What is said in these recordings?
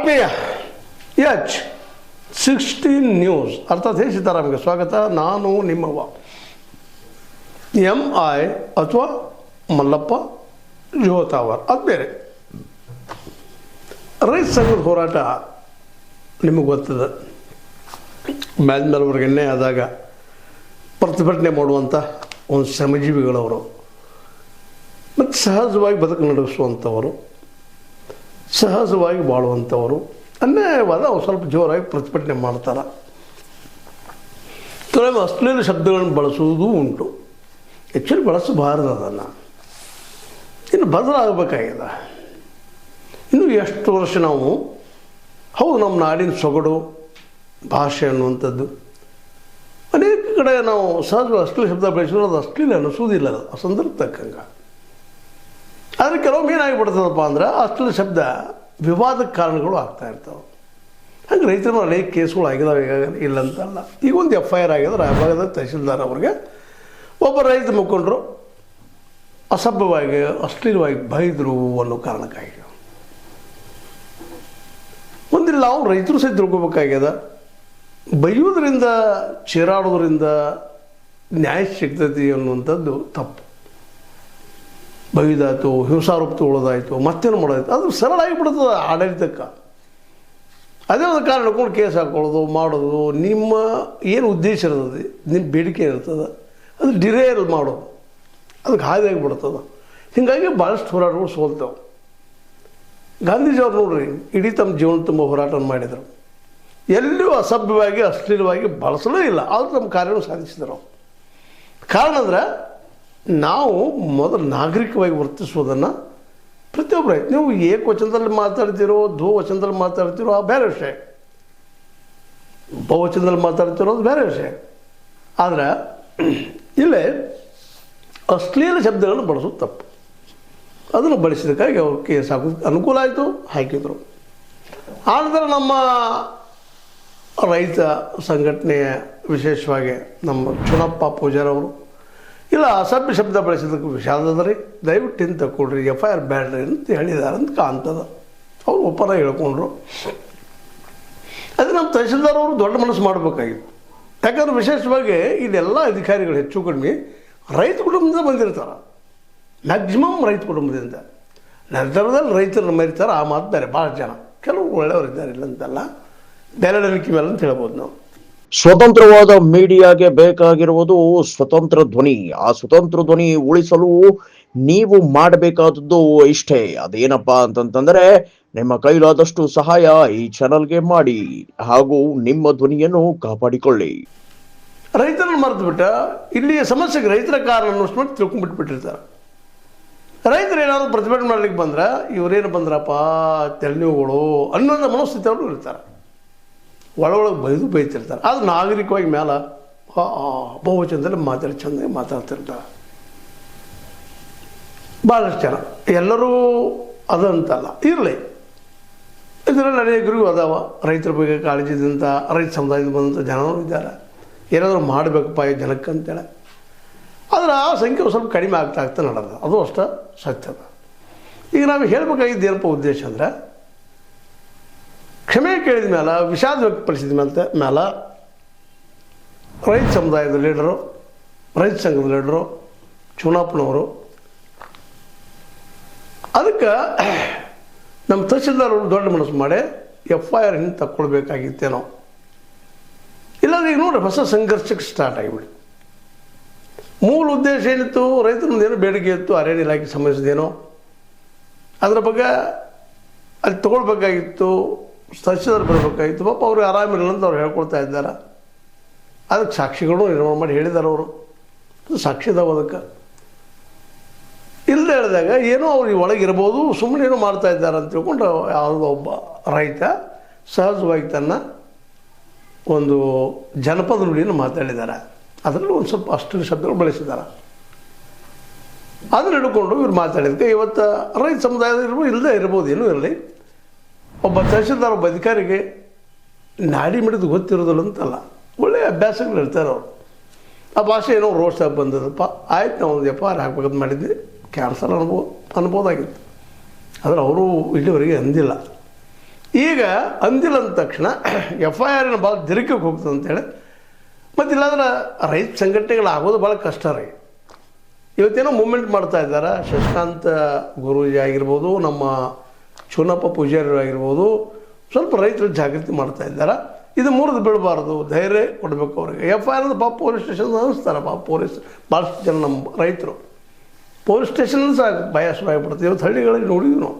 ಆತ್ಮೀಯ H16 news ಅರ್ಥಾತ್ ಹೇ ಸೀತಾರಾಮ್ಗೆ ಸ್ವಾಗತ. ನಾನು ನಿಮ್ಮವ MI ಅಥವಾ ಮಲ್ಲಪ್ಪ ಜೋತಾವರ್. ಅದು ಬೇರೆ. ರೈತ ಸಂಘದ ಹೋರಾಟ ನಿಮಗೆ ಗೊತ್ತದ. ಮೇಲ್ವರೆಗೆ ಎಣ್ಣೆ ಆದಾಗ ಪ್ರತಿಭಟನೆ ಮಾಡುವಂಥ ಒಂದು ಶ್ರಮಜೀವಿಗಳವರು ಮತ್ತು ಸಹಜವಾಗಿ ಬದುಕು ನಡೆಸುವಂಥವರು, ಸಹಜವಾಗಿ ಬಾಳುವಂಥವರು ಅನ್ಯಾಯವಾದ ಅವ್ರು ಸ್ವಲ್ಪ ಜೋರಾಗಿ ಪ್ರತಿಭಟನೆ ಮಾಡ್ತಾರೆ. ಕೆಲವೊಮ್ಮೆ ಅಶ್ಲೀಲ ಶಬ್ದಗಳನ್ನು ಬಳಸುವುದೂ ಉಂಟು. ಆ್ಯಕ್ಚುಲಿ ಬಳಸಬಾರದು. ಅದನ್ನು ಇನ್ನು ಬದಲಾಗಬೇಕಾಗಿದೆ. ಇನ್ನು ಎಷ್ಟು ವರ್ಷ ನಾವು ಹೌದು ನಮ್ಮ ನಾಡಿನ ಸೊಗಡು ಭಾಷೆ ಅನ್ನುವಂಥದ್ದು ಅನೇಕ ಕಡೆ ನಾವು ಸಹಜವಾಗಿ ಅಶ್ಲೀಲ ಶಬ್ದ ಬಳಸಿದ್ರೆ ಅದು ಅಶ್ಲೀಲ ಅನ್ನಿಸೋದಿಲ್ಲ, ಆ ಸಂದರ್ಭ ತಕ್ಕಂಗೆ. ಆದರೆ ಕೆಲವೊಮ್ಮೆ ಏನಾಗಿಬಿಡ್ತದಪ್ಪ ಅಂದ್ರೆ ಅಶ್ಲೀಲ ಶಬ್ದ ವಿವಾದಕ್ಕೆ ಕಾರಣಗಳು ಆಗ್ತಾ ಇರ್ತಾವೆ. ಹಂಗೆ ರೈತರು ಅನೇಕ ಕೇಸುಗಳು ಆಗಿದಾವೆ, ಇಲ್ಲ ಅಂತಲ್ಲ. ಈಗ ಒಂದು FIR ಆಗಿದ್ರೆ ಆ ಭಾಗದ ತಹಸೀಲ್ದಾರ್ ಅವ್ರಿಗೆ ಒಬ್ಬ ರೈತ ಮುಖಂಡರು ಅಸಭ್ಯವಾಗಿ ಅಶ್ಲೀಲವಾಗಿ ಬೈದರು ಅನ್ನೋ ಕಾರಣಕ್ಕಾಗಿ ಒಂದಿಲ್ಲ ನಾವು ರೈತರು ಸಹಿತ ತಿಳ್ಕೊಬೇಕಾಗ್ಯದ. ಬೈಯೋದ್ರಿಂದ ಚೀರಾಡೋದ್ರಿಂದ ನ್ಯಾಯ ಸಿಗ್ತೈತಿ ಅನ್ನುವಂಥದ್ದು ತಪ್ಪು. ಬೈದಾಯ್ತು, ಹಿಂಸಾರೂಪ ತೊಗೊಳ್ಳೋದಾಯಿತು, ಮತ್ತೇನು ಮಾಡೋದಾಯ್ತು, ಅದು ಸರಳ ಆಗಿಬಿಡ್ತದೆ ಆಡಳಿತಕ್ಕೆ. ಅದೇ ಒಂದು ಕಾರಣ ಹಿಡ್ಕೊಂಡು ಕೇಸ್ ಹಾಕ್ಕೊಳ್ಳೋದು ಮಾಡೋದು. ನಿಮ್ಮ ಏನು ಉದ್ದೇಶ ಇರ್ತದೆ, ನಿಮ್ಮ ಬೇಡಿಕೆ ಇರ್ತದೆ, ಅದು ಡಿರೇಲ್ ಮಾಡೋದು, ಅದಕ್ಕೆ ಹಾದಿಯಾಗಿಬಿಡ್ತದೆ. ಹೀಗಾಗಿ ಭಾಳಷ್ಟು ಹೋರಾಟಗಳು ಸೋಲ್ತಾವೆ. ಗಾಂಧೀಜಿಯವ್ರು ನೋಡ್ರಿ ಇಡೀ ತಮ್ಮ ಜೀವನ ತುಂಬ ಹೋರಾಟ ಮಾಡಿದರು. ಎಲ್ಲಿಯೂ ಅಸಭ್ಯವಾಗಿ ಅಶ್ಲೀಲವಾಗಿ ಬಳಸಲೇ ಇಲ್ಲ. ಆದರೂ ನಮ್ಮ ಕಾರ್ಯವನ್ನು ಸಾಧಿಸಿದರು. ಕಾರಣ ಅಂದ್ರೆ ನಾವು ಮೊದಲು ನಾಗರಿಕವಾಗಿ ವರ್ತಿಸುವುದನ್ನು ಪ್ರತಿಯೊಬ್ಬರು ಆಯ್ತು. ನೀವು ಏಕವಚನದಲ್ಲಿ ಮಾತಾಡ್ತಿರೋ ದ್ವಿವಚನದಲ್ಲಿ ಮಾತಾಡ್ತಿರೋ ಆ ಬೇರೆ ವಿಷಯ, ಬಹುವಚನದಲ್ಲಿ ಮಾತಾಡ್ತಿರೋ ಅದು ಬೇರೆ ವಿಷಯ. ಆದರೆ ಇಲ್ಲೇ ಅಶ್ಲೀಲ ಶಬ್ದಗಳನ್ನು ಬಳಸೋದು ತಪ್ಪು. ಅದನ್ನು ಬಳಸಿದಕ್ಕಾಗಿ ಅವ್ರು ಕೇಸ್ ಹಾಕೋದು ಅನುಕೂಲ ಆಯಿತು, ಹಾಕಿದರು. ಆನಂತರ ನಮ್ಮ ರೈತ ಸಂಘಟನೆಯ ವಿಶೇಷವಾಗಿ ನಮ್ಮ ಚುನಪ್ಪ ಪೂಜಾರವರು ಇಲ್ಲ ಅಸಭ್ಯ ಶಬ್ದ ಬಳಸಿದ್ದಕ್ಕೆ ವಿಷಾದದ ರೀ, ದಯವಿಟ್ಟು ಇಂತ ಕೊಡ್ರಿ, FIR ಬ್ಯಾಡ್ರಿ ಅಂತ ಹೇಳಿದ್ದಾರೆ ಅಂತ ಕಾಣ್ತದೆ. ಅವ್ರು ಒಪ್ಪರ ಹೇಳ್ಕೊಂಡ್ರು. ಅದು ನಮ್ಮ ತಹಸೀಲ್ದಾರ್ ಅವರು ದೊಡ್ಡ ಮನಸ್ಸು ಮಾಡಬೇಕಾಗಿತ್ತು. ಯಾಕಂದ್ರೆ ವಿಶೇಷವಾಗಿ ಇಲ್ಲೆಲ್ಲ ಅಧಿಕಾರಿಗಳು ಹೆಚ್ಚು ಕಡಿಮೆ ರೈತ ಕುಟುಂಬದಿಂದ ಬಂದಿರ್ತಾರೆ. ಮ್ಯಾಕ್ಸಿಮಮ್ ರೈತ ಕುಟುಂಬದಿಂದ. ನಂತರದಲ್ಲಿ ರೈತರನ್ನು ಮರಿತಾರೆ, ಆ ಮಾತು ಬೇರೆ. ಭಾಳ ಜನ ಕೆಲವು ಒಳ್ಳೆಯವರಿದ್ದಾರೆ, ಇಲ್ಲ ಅಂತಲ್ಲ, ಬೆರಳಿಕೆ ಮೇಲೆ ಅಂತ ಹೇಳ್ಬೋದು ನಾವು. ಸ್ವತಂತ್ರವಾದ ಮೀಡಿಯಾಗೆ ಬೇಕಾಗಿರುವುದು ಸ್ವತಂತ್ರ ಧ್ವನಿ. ಆ ಸ್ವತಂತ್ರ ಧ್ವನಿ ಉಳಿಸಲು ನೀವು ಮಾಡಬೇಕಾದದ್ದು ಇಷ್ಟೇ. ಅದೇನಪ್ಪಾ ಅಂತಂತಂದ್ರೆ ನಿಮ್ಮ ಕೈಲಾದಷ್ಟು ಸಹಾಯ ಈ ಚಾನಲ್ಗೆ ಮಾಡಿ ಹಾಗೂ ನಿಮ್ಮ ಧ್ವನಿಯನ್ನು ಕಾಪಾಡಿಕೊಳ್ಳಿ. ರೈತರನ್ನು ಮರೆತು ಬಿಟ್ಟ ಇಲ್ಲಿಯ ಸಮಸ್ಯೆಗೆ ರೈತರ ಕಾರಣ ಅನ್ನೋಷ್ಟು ತಿಳ್ಕೊಂಡ್ಬಿಟ್ಬಿಟ್ಟಿರ್ತಾರೆ. ರೈತರು ಏನಾದರೂ ಪ್ರತಿಭಟನೆ ಮಾಡ್ಲಿಕ್ಕೆ ಬಂದ್ರೆ ಇವರೇನು ಬಂದ್ರಪ್ಪ ತೆಳ್ಳುಗಳು ಅನ್ನೋದು ಮನಸ್ಥಿತಿ ಅವರು ಇರ್ತಾರೆ. ಒಳಗೆ ಬೈತಿರ್ತಾರೆ. ಅದು ನಾಗರಿಕವಾಗಿ ಮೇಲೆ ಬಹುವಚನದಲ್ಲಿ ಚಂದ ಮಾತಾಡ್ತಿರ್ತಾರೆ ಭಾಳಷ್ಟು ಜನ. ಎಲ್ಲರೂ ಅದಂತಲ್ಲ, ಇರಲಿ. ಇದರಲ್ಲಿ ಅನೇಕರಿಗೂ ಅದಾವ ರೈತರ ಬಗ್ಗೆ ಕಾಳಜಿದಂಥ ರೈತ ಸಮುದಾಯದಿಂದ ಬಂದಂಥ ಜನರು ಇದ್ದಾರೆ. ಏನಾದರೂ ಮಾಡಬೇಕಪ್ಪ ಈ ಜನಕ್ಕೆ ಅಂತೇಳಿ. ಆದರೆ ಆ ಸಂಖ್ಯೆ ಸ್ವಲ್ಪ ಕಡಿಮೆ ಆಗ್ತಾ ನಡೆದ, ಅದು ಅಷ್ಟೇ ಸತ್ಯದ. ಈಗ ನಾವು ಹೇಳಬೇಕಾಗಿದ್ದು ಏನಪ್ಪ ಉದ್ದೇಶ ಅಂದರೆ, ಕ್ಷಮೆ ಕೇಳಿದ ಮೇಲೆ, ವಿಷಾದ ವ್ಯಕ್ತಪಡಿಸಿದ ಮೇಲೆ ರೈತ ಸಮುದಾಯದ ಲೀಡರು, ರೈತ ಸಂಘದ ಲೀಡರು, ಚುನಾಪನವರು ಅದಕ್ಕೆ ನಮ್ಮ ತಹಸೀಲ್ದಾರರು ದೊಡ್ಡ ಮನಸ್ಸು ಮಾಡಿ FIR ಹಿಂದೆ ತಕ್ಕೊಳ್ಬೇಕಾಗಿತ್ತೇನೋ. ಇಲ್ಲಾಂದ್ರೆ ಈಗ ನೋಡ್ರಿ ಹೊಸ ಸಂಘರ್ಷಕ್ಕೆ ಸ್ಟಾರ್ಟ್ ಆಗಿಬಿಡಿ. ಮೂಲ ಉದ್ದೇಶ ಏನಿತ್ತು, ರೈತರದ್ದೇನೋ ಬೇಡಿಕೆ ಇತ್ತು, ಅರಣ್ಯ ಇಲಾಖೆ ಸಂಬಂಧಿಸಿದೇನೋ ಅದರ ಬಗ್ಗೆ ಅಲ್ಲಿ ತೊಗೊಳ್ಬೇಕಾಗಿತ್ತು, ತಹಸೀಲ್ದಾರ್ ಬರಬೇಕಾಗಿತ್ತು. ಪಾಪ ಅವ್ರಿಗೆ ಆರಾಮಿರಲ್ಲ ಅಂತ ಅವ್ರು ಹೇಳ್ಕೊಳ್ತಾ ಇದ್ದಾರೆ. ಅದಕ್ಕೆ ಸಾಕ್ಷಿಗಳು ನಿರ್ಮಾಣ ಮಾಡಿ ಹೇಳಿದ್ದಾರೆ. ಅವರು ಸಾಕ್ಷಿ ಇದಾವೆ. ಅದಕ್ಕೆ ಇಲ್ಲದೆ ಹೇಳಿದಾಗ ಏನೋ ಅವ್ರಿಗೆ ಒಳಗಿರ್ಬೋದು, ಸುಮ್ಮನೆ ಏನೋ ಮಾಡ್ತಾ ಇದ್ದಾರೆ ಅಂತ ತಿಳ್ಕೊಂಡು ಯಾವುದೋ ಒಬ್ಬ ರೈತ ಸಹಜವಾಗಿ ತನ್ನ ಒಂದು ಜನಪದ ನುಡಿಯನ್ನು ಮಾತಾಡಿದ್ದಾರೆ. ಅದರಲ್ಲಿ ಒಂದು ಸ್ವಲ್ಪ ಅಷ್ಟು ಶಬ್ದಗಳು ಬಳಸಿದ್ದಾರೆ. ಅದನ್ನು ಹಿಡ್ಕೊಂಡು ಇವ್ರು ಮಾತಾಡಿದಕ್ಕೆ ಇವತ್ತು ರೈತ ಸಮುದಾಯದ ಇರ್ಬೋದು, ಇಲ್ಲದೆ ಇರ್ಬೋದು, ಏನೂ ಇರಲಿ. ಒಬ್ಬ ತಹಸೀಲ್ದಾರ್ ಒಬ್ಬ ಅಧಿಕಾರಿಗೆ ನಾಡಿ ಮಿಡಿದು ಗೊತ್ತಿರೋದಿಲ್ಲ ಅಂತಲ್ಲ, ಒಳ್ಳೆಯ ಅಭ್ಯಾಸಗಳು ಇರ್ತಾರೆ ಅವರು. ಆ ಭಾಷೆ ಏನೋ ರೋಡ್ಸಾಗಿ ಬಂದದಪ್ಪ, ಆಯ್ತು ನಾವು ಒಂದು FIR ಹಾಕ್ಬೇಕಂತ ಮಾಡಿದ್ವಿ, ಕ್ಯಾನ್ಸಲ್ ಅನ್ಬೋದಾಗಿತ್ತು. ಆದರೆ ಅವರು ಇಲ್ಲಿವರೆಗೆ ಅಂದಿಲ್ಲ. ಈಗ ಅಂದಿಲ್ಲ ಅಂದ ತಕ್ಷಣ FIR ಭಾಳ ದಿರಕಕ್ಕೆ ಹೋಗ್ತದೆ ಅಂತೇಳಿ, ಮತ್ತು ಇಲ್ಲಾಂದ್ರೆ ರೈತ ಸಂಘಟನೆಗಳು ಆಗೋದು ಭಾಳ ಕಷ್ಟ ರೀ. ಇವತ್ತೇನೋ ಮೂಮೆಂಟ್ ಮಾಡ್ತಾ ಇದ್ದಾರೆ. ಶಶಿಕಾಂತ್ ಗುರೂಜಿ ಆಗಿರ್ಬೋದು, ನಮ್ಮ ಚುನಪ್ಪ ಪೂಜಾರಿ ಆಗಿರ್ಬೋದು, ಸ್ವಲ್ಪ ರೈತರು ಜಾಗೃತಿ ಮಾಡ್ತಾ ಇದ್ದಾರೆ. ಇದು ಮುರಿದು ಬೀಳಬಾರ್ದು, ಧೈರ್ಯ ಕೊಡಬೇಕು ಅವ್ರಿಗೆ. FIR ಅಂದ್ರೆ ಪಾಪ ಪೊಲೀಸ್ ಸ್ಟೇಷನ್ ಅನ್ನಿಸ್ತಾರೆ. ಪಾಪ ಪೊಲೀಸ್ ಭಾಳಷ್ಟು ಜನ ನಮ್ಮ ರೈತರು ಪೊಲೀಸ್ ಸ್ಟೇಷನ್ ಸಾಕು ಭಯಸ್ವಾಗಿಬಿಡ್ತೀವಿ. ಇವತ್ತು ಹಳ್ಳಿಗಳಲ್ಲಿ ನೋಡಿದ್ವಿ ನಾವು.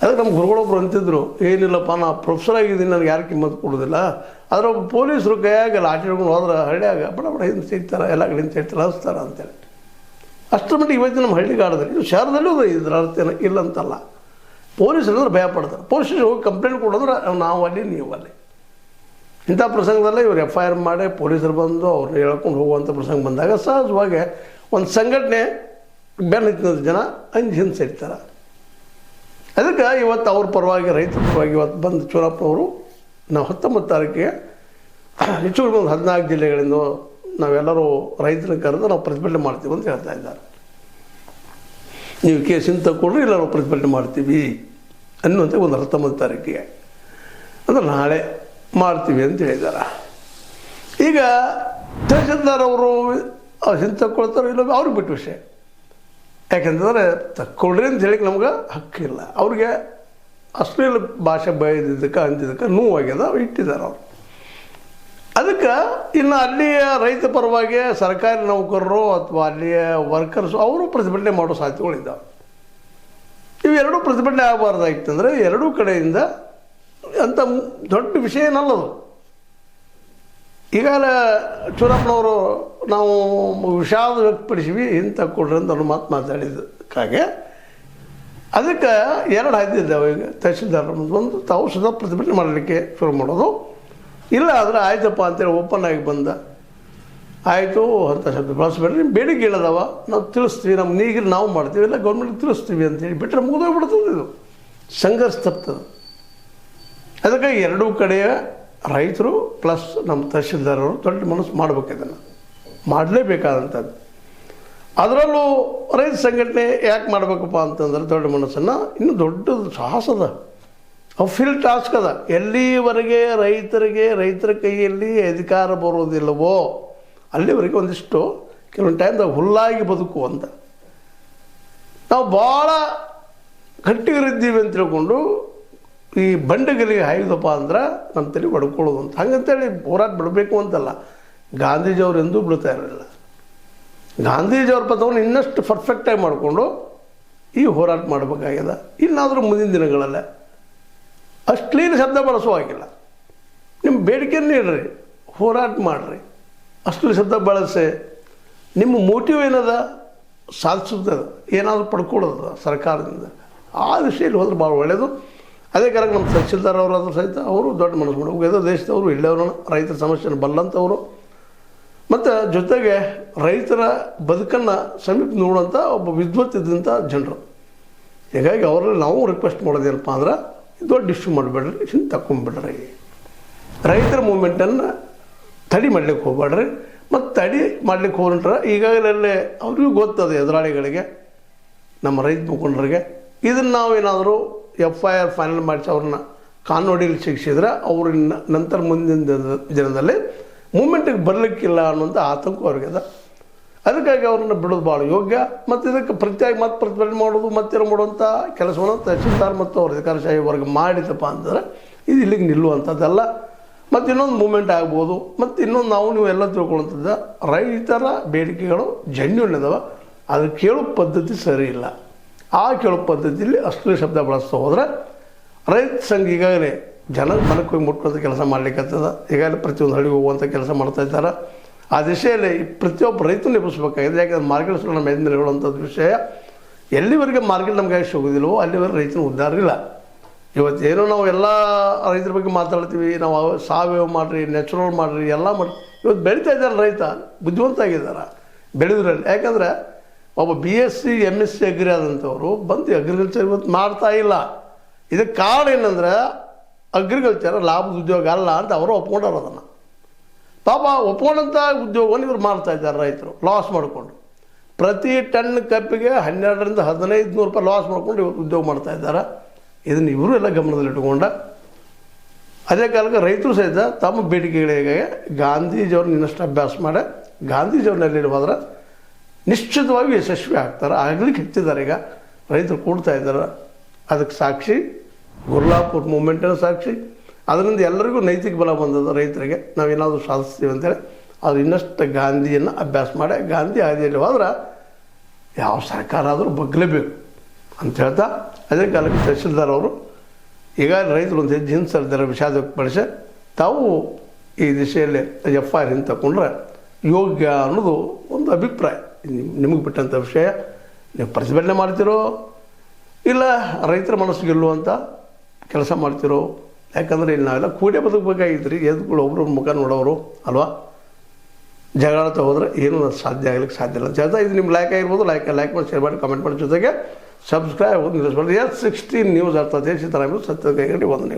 ಅದಕ್ಕೆ ನಮ್ಮ ಗುರುಗಳೊಬ್ರು ಅಂತಿದ್ರು, ಏನಿಲ್ಲಪ್ಪ ನಾ ಪ್ರೊಫೆಸರ್ ಆಗಿದ್ದೀನಿ, ನನಗೆ ಯಾರು ಕಿಮ್ಮತ್ತು ಕೊಡೋದಿಲ್ಲ. ಆದರೆ ಒಬ್ಬ ಪೊಲೀಸರು ಕೈಯಾಗ ಲಾಠಿ ಹಿಡ್ಕೊಂಡು ಹೋದ್ರೆ ಹಳ್ಳಿಯಾಗ ಬಡ ಹಿಂದೆ ಸಿಗ್ತಾರೆ, ಎಲ್ಲ ಕಡೆಯಿಂದ ಸಿಗ್ತಾರೆ, ಹರಿಸ್ತಾರೆ ಅಂತೇಳಿ. ಅಷ್ಟರ ಮಟ್ಟಿಗೆ ಇವತ್ತು ನಮ್ಮ ಹಳ್ಳಿಗಾಡದ್ರಿ. ಇದು ಶಹರದಲ್ಲೂ ಇದ್ರ ಅರ್ಥ ಇಲ್ಲ ಅಂತಲ್ಲ. ಪೊಲೀಸರು ಅಂದ್ರೆ ಭಯ ಪಡ್ತಾರೆ. ಪೊಲೀಸರಿಗೆ ಹೋಗಿ ಕಂಪ್ಲೇಂಟ್ ಕೊಡೋದ್ರೆ ನಾವು ಅಲ್ಲಿ ನೀವು ಅಲ್ಲಿ. ಇಂಥ ಪ್ರಸಂಗದಲ್ಲೇ ಇವ್ರು FIR ಮಾಡಿ ಪೊಲೀಸರು ಬಂದು ಅವ್ರನ್ನ ಹೇಳ್ಕೊಂಡು ಹೋಗುವಂಥ ಪ್ರಸಂಗ ಬಂದಾಗ ಸಹಜವಾಗಿ ಒಂದು ಸಂಘಟನೆ ಬೆನ್ನ ಹತ್ತಿದ ಜನ ಹಿಂದೆ ಇರ್ತಾರೆ. ಅದಕ್ಕೆ ಇವತ್ತು ಅವ್ರ ಪರವಾಗಿ, ರೈತರ ಪರವಾಗಿ ಇವತ್ತು ಬಂದು ಚೂರಪ್ಪನವರು ನಾವು 19 ತಾರೀಕಿಗೆ ಹೆಚ್ಚು ಒಂದು 14 ಜಿಲ್ಲೆಗಳಿಂದ ನಾವೆಲ್ಲರೂ ರೈತರನ್ನ ಕರೆದು ನಾವು ಪ್ರತಿಭಟನೆ ಮಾಡ್ತೀವಿ ಅಂತ ಹೇಳ್ತಾ ಇದ್ದಾರೆ. ನೀವು ಕೇಸಿನ ತಗೊಂಡ್ರೆ ಇಲ್ಲ ನಾವು ಪ್ರತಿಭಟನೆ ಮಾಡ್ತೀವಿ ಅನ್ನುವಂಥ ಒಂದು 19 ತಾರೀಕಿಗೆ ಅಂದ್ರೆ ನಾಳೆ ಮಾಡ್ತೀವಿ ಅಂತ ಹೇಳಿದ್ದಾರೆ. ಈಗ ತಹಶೀಲ್ದಾರ್ ಅವರು ಹಿಂದೆ ತಗೊಳ್ತಾರೋ ಇಲ್ಲ ಅವ್ರಿಗೆ ಬಿಟ್ಟು ವಿಷಯ. ಯಾಕೆಂತಂದರೆ ತಕ್ಕೊಳ್ರಿ ಅಂತ ಹೇಳಿಕ್ಕೆ ನಮ್ಗೆ ಹಕ್ಕಿಲ್ಲ. ಅವ್ರಿಗೆ ಅಶ್ಲೀಲ ಭಾಷೆ ಬೈದಿದ್ದಕ್ಕೆ ಅಂದಿದ್ದಕ್ಕೆ ನೋವಾಗ್ಯದ ಇಟ್ಟಿದ್ದಾರೆ ಅವರು. ಅದಕ್ಕೆ ಇನ್ನು ಅಲ್ಲಿಯ ರೈತ ಪರವಾಗಿ ಸರ್ಕಾರಿ ನೌಕರರು ಅಥವಾ ಅಲ್ಲಿಯ ವರ್ಕರ್ಸು ಅವರು ಪ್ರತಿಭಟನೆ ಮಾಡೋ ಸಾಧ್ಯತೆಗಳಿದ್ದಾವೆ. ಇವೆರಡೂ ಪ್ರತಿಭಟನೆ ಆಗಬಾರ್ದಾಗಿತ್ತಂದರೆ ಎರಡೂ ಕಡೆಯಿಂದ ಅಂಥ ದೊಡ್ಡ ವಿಷಯ ಏನಲ್ಲದು. ಈಗಾಗಲೇ ಚೂರಪ್ಪನವರು ನಾವು ವಿಷಾದ ವ್ಯಕ್ತಪಡಿಸಿವಿ ಹಿಂದೆ ತಕ್ಕೊಡ್ರಿ ಅಂತ ಅವ್ರು ಮಾತಾಡಿದ್ದಕ್ಕಾಗೆ ಅದಕ್ಕೆ 2 ಹಾಯ್ದಿದ್ದಾವೆ. ಈಗ ತಹಶೀಲ್ದಾರ್ ಒಂದು ತಾವು ಸದಾ ಪ್ರತಿಭಟನೆ ಮಾಡಲಿಕ್ಕೆ ಶುರು ಮಾಡೋದು, ಇಲ್ಲ ಆದರೆ ಆಯ್ತಪ್ಪ ಅಂತೇಳಿ ಓಪನ್ ಆಗಿ ಬಂದ ಆಯಿತು ಅಂತ ಶಬ್ದ ಬಳಸಬೇಡ್ರಿ, ಬೇಡಿಕೆ ಹೇಳದವ ನಾವು ತಿಳಿಸ್ತೀವಿ, ನಮ್ಮ ನೀಗಿರಿ ನಾವು ಮಾಡ್ತೀವಿ, ಇಲ್ಲ ಗೌರ್ಮೆಂಟ್ಗೆ ತಿಳಿಸ್ತೀವಿ ಅಂತೇಳಿ ಬಿಟ್ಟರೆ ಮುಗಿದೋಗ್ಬಿಡ್ತದೆ. ಇದು ಸಂಘರ್ಷ ತಪ್ತದೆ. ಅದಕ್ಕೆ ಎರಡೂ ಕಡೆಯ ರೈತರು ಪ್ಲಸ್ ನಮ್ಮ ತಹಶೀಲ್ದಾರರು ದೊಡ್ಡ ಮನಸ್ಸು ಮಾಡಬೇಕು. ಇದನ್ನು ಮಾಡಲೇಬೇಕಾದಂಥದ್ದು. ಅದರಲ್ಲೂ ರೈತ ಸಂಘಟನೆ ಯಾಕೆ ಮಾಡಬೇಕಪ್ಪ ಅಂತಂದ್ರೆ ದೊಡ್ಡ ಮನಸ್ಸನ್ನು ಇನ್ನೂ ದೊಡ್ಡದು ಸಾಹಸದ ಅಫಿಲ್ ಟಾಸ್ಕ್ ಅದ. ಎಲ್ಲಿವರೆಗೆ ರೈತರ ಕೈಯಲ್ಲಿ ಅಧಿಕಾರ ಬರೋದಿಲ್ಲವೋ ಅಲ್ಲಿವರೆಗೆ ಒಂದಿಷ್ಟು ಕೆಲವೊಂದು ಟೈಮ್ದಾಗ ಹುಲ್ಲಾಗಿ ಬದುಕುವಂತ ನಾವು ಭಾಳ ಗಟ್ಟಿಗರಿದ್ದೀವಿ ಅಂತ ತಿಳ್ಕೊಂಡು ಈ ಬಂಡೆಗಲಿಗೆ ಹಾಯ್ದಪ್ಪ ಅಂದ್ರೆ ನಮ್ಮ ತಲೆ ಬಡ್ಕೊಳ್ಳೋದು ಅಂತ ಹಂಗಂತೇಳಿ ಹೋರಾಟ ಬಿಡಬೇಕು ಅಂತಲ್ಲ. ಗಾಂಧೀಜಿಯವರು ಎಂದೂ ಬಿಡ್ತಾ ಇರಲಿಲ್ಲ. ಗಾಂಧೀಜಿಯವ್ರ ಪದವನ್ನು ಇನ್ನಷ್ಟು ಪರ್ಫೆಕ್ಟಾಗಿ ಮಾಡಿಕೊಂಡು ಈ ಹೋರಾಟ ಮಾಡಬೇಕಾಗ್ಯದ. ಇನ್ನಾದರೂ ಮುಂದಿನ ದಿನಗಳಲ್ಲೇ ಅಶ್ಲೀಲ ಶಬ್ದ ಬಳಸುವಾಗಿಲ್ಲ. ನಿಮ್ಮ ಬೇಡಿಕೆಯನ್ನು ನೀಡ್ರಿ, ಹೋರಾಟ ಮಾಡಿರಿ, ಅಶ್ಲೀಲ ಶಬ್ದ ಬಳಸಿ ನಿಮ್ಮ ಮೋಟಿವ್ ಏನದ ಸಾಧಿಸುತ್ತದೆ, ಏನಾದರೂ ಪಡ್ಕೊಳ್ಳೋದು ಸರ್ಕಾರದಿಂದ ಆ ದಿಶೆಯಲ್ಲಿ ಹೋದ್ರೆ ಭಾಳ ಒಳ್ಳೆಯದು. ಅದೇ ಕಾರಣ ನಮ್ಮ ತಹಶೀಲ್ದಾರ್ ಅವರಾದ್ರೂ ಸಹಿತ ಅವರು ದೊಡ್ಡ ಮನಸ್ಸು ಮಾಡಬೇಕು. ಯಾವುದೋ ದೇಶದವರು ಇಲ್ಲವರು ರೈತರ ಸಮಸ್ಯೆಯನ್ನು ಬಲ್ಲಂಥವರು ಮತ್ತು ಜೊತೆಗೆ ರೈತರ ಬದುಕನ್ನು ಸಮೀಪ ನೋಡುವಂಥ ಒಬ್ಬ ವಿದ್ವತ್ ಇದ್ದಂಥ ಜನರು. ಹೀಗಾಗಿ ಅವರಲ್ಲಿ ನಾವು ರಿಕ್ವೆಸ್ಟ್ ಮಾಡೋದೇನಪ್ಪ ಅಂದ್ರೆ ದೊಡ್ಡ ಇಶ್ಯೂ ಮಾಡಬೇಡ್ರಿ, ಹಿಂದೆ ತಗೊಂಡ್ಬಿಡ್ರಿ. ರೈತರ ಮೂಮೆಂಟನ್ನು ತಡಿ ಮಾಡ್ಲಿಕ್ಕೆ ಹೋಗ್ಬೇಡ್ರಿ. ಮತ್ತು ತಡಿ ಮಾಡ್ಲಿಕ್ಕೆ ಹೋಗ್ಬಿಟ್ರೆ ಈಗಾಗಲೇ ಅವ್ರಿಗೂ ಗೊತ್ತದ ಎದುರಾಳಿಗಳಿಗೆ, ನಮ್ಮ ರೈತ ಮುಖಂಡರಿಗೆ. ಇದನ್ನು ನಾವೇನಾದರೂ FIR ಫೈನಲ್ ಮಾಡಿಸಿ ಅವ್ರನ್ನ ಕಾನೂನಿಗೆ ಶಿಕ್ಷಿದ್ರೆ ಅವ್ರನ್ನ ನಂತರ ಮುಂದಿನ ದಿನದಲ್ಲಿ ಮೂಮೆಂಟಿಗೆ ಬರಲಿಕ್ಕಿಲ್ಲ ಅನ್ನೋಂಥ ಆತಂಕ ಅವ್ರಿಗೆ ಅದ. ಅದಕ್ಕಾಗಿ ಅವ್ರನ್ನ ಬಿಡೋದು ಭಾಳ ಯೋಗ್ಯ. ಮತ್ತು ಇದಕ್ಕೆ ಪ್ರತ್ಯೇಕ ಮತ್ತೆ ಪ್ರತಿಭಟನೆ ಮಾಡೋದು ಮತ್ತೇನು ಮಾಡುವಂಥ ಕೆಲಸವನ್ನು ತಹಶೀಲ್ದಾರ್ ಮತ್ತು ಅವ್ರ ಅಧಿಕಾರಶಾಹಿ ವರ್ಗ ಮಾಡಿದಪ್ಪ ಅಂತಂದ್ರೆ ಇದು ಇಲ್ಲಿಗೆ ನಿಲ್ಲುವಂಥದ್ದಲ್ಲ. ಮತ್ತು ಇನ್ನೊಂದು ಮೂಮೆಂಟ್ ಆಗ್ಬೋದು. ಮತ್ತು ಇನ್ನೊಂದು ನೀವು ಎಲ್ಲ ತಿಳ್ಕೊಳ್ಳುವಂಥದ್ದು, ರೈತರ ಬೇಡಿಕೆಗಳು ಜೆನ್ಯೂನ್ ಇದಾವೆ, ಅದು ಕೇಳೋ ಪದ್ಧತಿ ಸರಿ ಇಲ್ಲ. ಆ ಕೇಳೋ ಪದ್ಧತಿಯಲ್ಲಿ ಅಶ್ಲೀಲ ಶಬ್ದ ಬಳಸ್ತಾ ಹೋದರೆ ರೈತ ಸಂಘ ಈಗಾಗಲೇ ಮನಕ್ಕೆ ಹೋಗಿ ಮುಟ್ಟುವಂಥ ಕೆಲಸ ಮಾಡಲಿಕ್ಕತ್ತದ. ಈಗಾಗಲೇ ಪ್ರತಿಯೊಂದು ಹಳ್ಳಿಗೆ ಹೋಗುವಂಥ ಕೆಲಸ ಮಾಡ್ತಾ ಇದ್ದಾರೆ. ಆ ದಿಶೆಯಲ್ಲಿ ಪ್ರತಿಯೊಬ್ಬ ರೈತನು ಎಬ್ಬಿಸಬೇಕಾಗಿದೆ. ಯಾಕೆಂದರೆ ಮಾರ್ಕೆಟ್ಸ್ಗಳು ನಮ್ಮ ಮೇಲೆ ಹೇಳುವಂಥದ್ದು ವಿಷಯ, ಎಲ್ಲಿವರೆಗೆ ಮಾರ್ಕೆಟ್ ನಮ್ಗೆ ಸಿಗೋದಿಲ್ವೋ ಅಲ್ಲಿವರೆಗೆ ರೈತನ ಉದ್ಧಾರ ಇಲ್ಲ. ಇವತ್ತೇನೋ ನಾವು ಎಲ್ಲ ರೈತರ ಬಗ್ಗೆ ಮಾತಾಡ್ತೀವಿ, ನಾವು ಸಾವಯವ ಮಾಡಿರಿ, ನ್ಯಾಚುರಲ್ ಮಾಡಿರಿ, ಎಲ್ಲ ಮಾಡಿ ಇವತ್ತು ಬೆಳೀತಾ ಇದ್ದಾರೆ. ರೈತ ಬುದ್ಧಿವಂತ ಆಗಿದ್ದಾರೆ ಬೆಳೆದ್ರಲ್ಲಿ. ಯಾಕಂದರೆ ಒಬ್ಬ BSc MSc ಅಗ್ರಿ ಆದಂಥವರು ಬಂದು ಅಗ್ರಿಕಲ್ಚರ್ ಇವತ್ತು ಮಾಡ್ತಾ ಇಲ್ಲ. ಇದಕ್ಕೆ ಕಾರಣ ಏನಂದ್ರೆ ಅಗ್ರಿಕಲ್ಚರ್ ಲಾಭದ ಉದ್ಯೋಗ ಅಲ್ಲ ಅಂತ ಅವರು ಒಪ್ಕೊಂಡಾರ. ಅದನ್ನು ಪಾಪ ಒಪ್ಕೊಂಡಂಥ ಉದ್ಯೋಗವನ್ನು ಇವರು ಮಾಡ್ತಾ ಇದ್ದಾರೆ ರೈತರು ಲಾಸ್ ಮಾಡಿಕೊಂಡು. ಪ್ರತಿ ಟನ್ ಕಪ್ಪಿಗೆ 1200 ರಿಂದ 1500 ರೂಪಾಯಿ ಲಾಸ್ ಮಾಡ್ಕೊಂಡು ಇವತ್ತು ಉದ್ಯೋಗ ಮಾಡ್ತಾ ಇದ್ದಾರೆ. ಇದನ್ನು ಇವರು ಎಲ್ಲ ಗಮನದಲ್ಲಿಟ್ಟುಕೊಂಡ ಅದೇ ಕಾಲಕ್ಕೆ ರೈತರು ಸಹಿತ ತಮ್ಮ ಬೇಡಿಕೆಗಳಿಗೆ ಗಾಂಧೀಜಿಯವ್ರನ್ನ ಇನ್ನಷ್ಟು ಅಭ್ಯಾಸ ಮಾಡಿ ಗಾಂಧೀಜಿಯವ್ರನ್ನೆಲ್ಲಿ ಹೋದ್ರೆ ನಿಶ್ಚಿತವಾಗಿ ಯಶಸ್ವಿ ಆಗ್ತಾರೆ. ಆಗ್ಲಿಕ್ಕೆ ಹೆಚ್ಚಿದ್ದಾರೆ. ಈಗ ರೈತರು ಕೂಡ್ತಾ ಇದ್ದಾರೆ. ಅದಕ್ಕೆ ಸಾಕ್ಷಿ ಗುರ್ಲಾಪುರ್ ಮೂಮೆಂಟಿನ ಸಾಕ್ಷಿ. ಅದರಿಂದ ಎಲ್ಲರಿಗೂ ನೈತಿಕ ಬಲ ಬಂದದ. ರೈತರಿಗೆ ನಾವೇನಾದರೂ ಸಾಧಿಸ್ತೀವಿ ಅಂತೇಳಿ ಅವ್ರು ಇನ್ನಷ್ಟು ಗಾಂಧಿಯನ್ನು ಅಭ್ಯಾಸ ಮಾಡಿ ಗಾಂಧಿ ಹಾದಿಯಲ್ಲಿ ಹೋದ್ರೆ ಯಾವ ಸರ್ಕಾರ ಆದರೂ ಬಗ್ಲೇಬೇಕು ಅಂತ ಹೇಳ್ತಾ ಅದೇ ಕಾಲಕ್ಕೆ ತಹಸೀಲ್ದಾರ್ ಅವರು ಈಗ ರೈತರು ಒಂದು ಹೆಜ್ಜೆ ಹಿಂಸರಿದ್ದಾರೆ ವಿಷಾದ ವ್ಯಕ್ತಪಡಿಸಿ ತಾವು ಈ ದಿಶೆಯಲ್ಲಿ FIR ಹಿಂದೆ ತಗೊಂಡ್ರೆ ಯೋಗ್ಯ ಅನ್ನೋದು ಒಂದು ಅಭಿಪ್ರಾಯ. ನಿಮಗೆ ಬಿಟ್ಟಂಥ ವಿಷಯ. ನೀವು ಪ್ರತಿಭಟನೆ ಮಾಡ್ತಿರೋ ಇಲ್ಲ ರೈತರ ಮನಸ್ಸು ಗೆಲ್ಲುವಂಥ ಕೆಲಸ ಮಾಡ್ತಿರೋ. ಯಾಕಂದರೆ ಇಲ್ಲಿ ನಾವೆಲ್ಲ ಕೂಡೇ ಬದುಕಬೇಕಾಗಿದ್ರಿ. ಎದ್ಗಳು ಒಬ್ಬರು ಮುಖ ನೋಡೋರು ಅಲ್ವಾ. ಜಗಳಾಡ್ತಾ ಹೋದರೆ ಏನೂ ಸಾಧ್ಯ ಆಗ್ಲಿಕ್ಕೆ ಸಾಧ್ಯ ಇಲ್ಲ ಅಂತ ಹೇಳ್ತಾ ಇದು ನಿಮ್ಮ ಲೈಕ್ ಆಗಿರ್ಬೋದು. ಲೈಕ್ ಮಾಡಿ, ಶೇರ್ ಮಾಡಿ, ಕಮೆಂಟ್ ಮಾಡಿ, ಜೊತೆಗೆ ಸಬ್ಸ್ಕ್ರೈಬ್ ನಿಲ್ಲಿಸ್ಬಾರ್ದು. S16 ನ್ಯೂಸ್ ಅರ್ಥ ದೇಶ ತರ ಸತ್ಯ ಕೈಗಡಿ ವಂದನೆಗಳು.